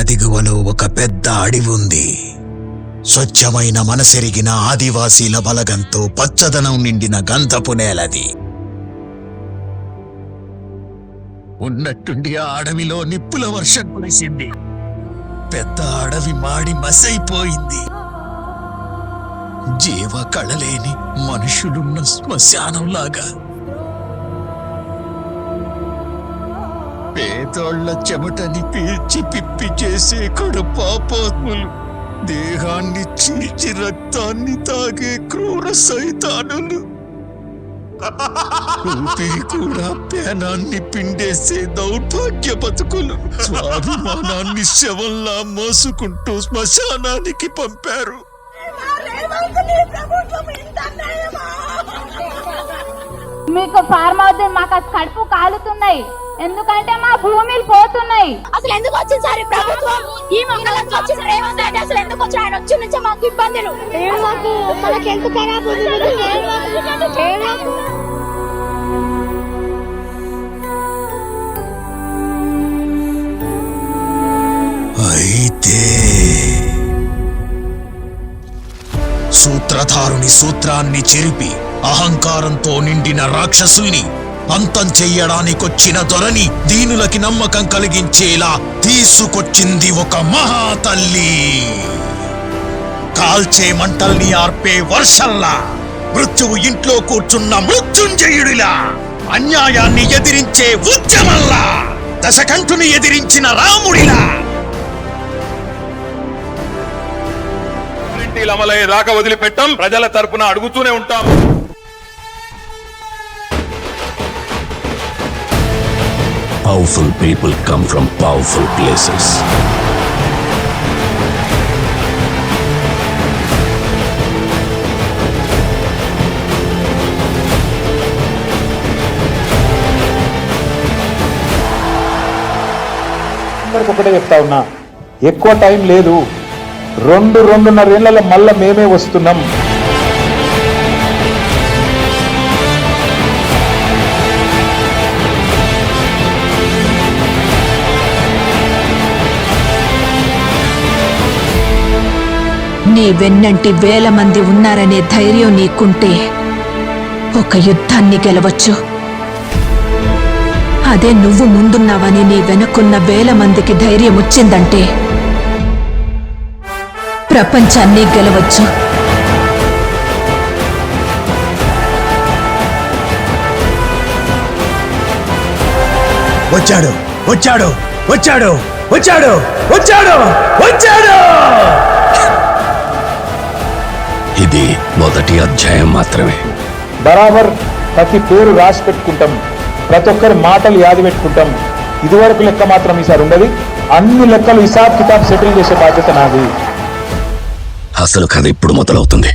దిగువలో ఒక పెద్ద అడవి ఉంది. స్వచ్ఛమైన మనసెరిగిన ఆదివాసీల బలగంతో పచ్చదనం నిండిన గంధపు నేలది. ఉన్నట్టుండి ఆ అడవిలో నిప్పుల వర్షం కురిసింది. పెద్ద అడవి మాడి మసైపోయింది. జీవ కళలేని మనుషులున్న శ్మశానంలాగా. పేదోళ్ల చెమటని పీల్చి పిప్పి చేసే కడుపాపాత్ములు, దేహాన్ని చీల్చి రక్తాన్ని తాగే క్రూర సైతానులు, ఊపిరి కూడా పేనాన్ని పిండేసే దౌర్భాగ్య బతుకులు స్వాభిమానాన్ని శవంలా మోసుకుంటూ శ్మశానానికి పంపారు. మీకు ఫార్మ్ హౌస్ మాకు కడుపు కాలుతున్నాయి, ఎందుకంటే మా భూమిలు పోతున్నాయి. అసలు ఎందుకు వచ్చింది సార్ ప్రభుత్వం? ఈ మంగళంతో వచ్చిన రేవంత్ రెడ్డి అసలు ఎందుకు వచ్చి ఆయన వచ్చి నుంచి మాకు ఇబ్బందులు. మనకి ఎంత ఖరాబ్ అయితే సూత్రధారుని సూత్రాన్ని చెరిపి అహంకారంతో నిండిన రాక్షసుల్ని అంతం చెయ్యడానికొచ్చిన దొరని దీనులకి నమ్మకం కలిగించేలా తీసుకొచ్చింది ఒక మహాతల్లి. కాల్చే మంటల్ని ఆర్పే వర్షంలా, మృత్యువు ఇంట్లో కూర్చున్న మృత్యుంజయుడిలా, అన్యాయాన్ని ఎదిరించే ఉద్యమంలా, దశకంఠుని ఎదిరించిన రాముడిలా. అమలయ్యే దాకా వదిలిపెట్టాం. ప్రజల తరపున అడుగుతూనే ఉంటాం. Powerful people come from powerful places. ఒకటే చెప్తా ఉన్నా, ఎక్కువ టైం లేదు. 2-2.5 ఏళ్లలో మళ్ళా మేమే వస్తున్నాం. నీ వెన్నంటి వేల మంది ఉన్నారనే ధైర్యం నీకుంటే ఒక యుద్ధాన్ని గెలవచ్చు. అదే నువ్వు ముందున్నావని నీ వెనకున్న వేల మందికి ధైర్యం వచ్చిందంటే ప్రపంచాన్ని గెలవచ్చు. వచ్చాడు వచ్చాడు వచ్చాడు వచ్చాడు వచ్చాడు వచ్చాడు. ఇది మొదటి అధ్యాయం మాత్రమే. బరాబర్ ప్రతి పేరు రాసి పెట్టుకుంటాం, ప్రతి ఒక్కరి మాటలు యాది పెట్టుకుంటాం. ఇదివరకు లెక్క మాత్రం ఈసారి ఉండదు. అన్ని లెక్కలు హిసాబ్ కితాబ్ సెటిల్ చేసే బాధ్యత నాది. అసలు కథ ఇప్పుడు మొదలవుతుంది.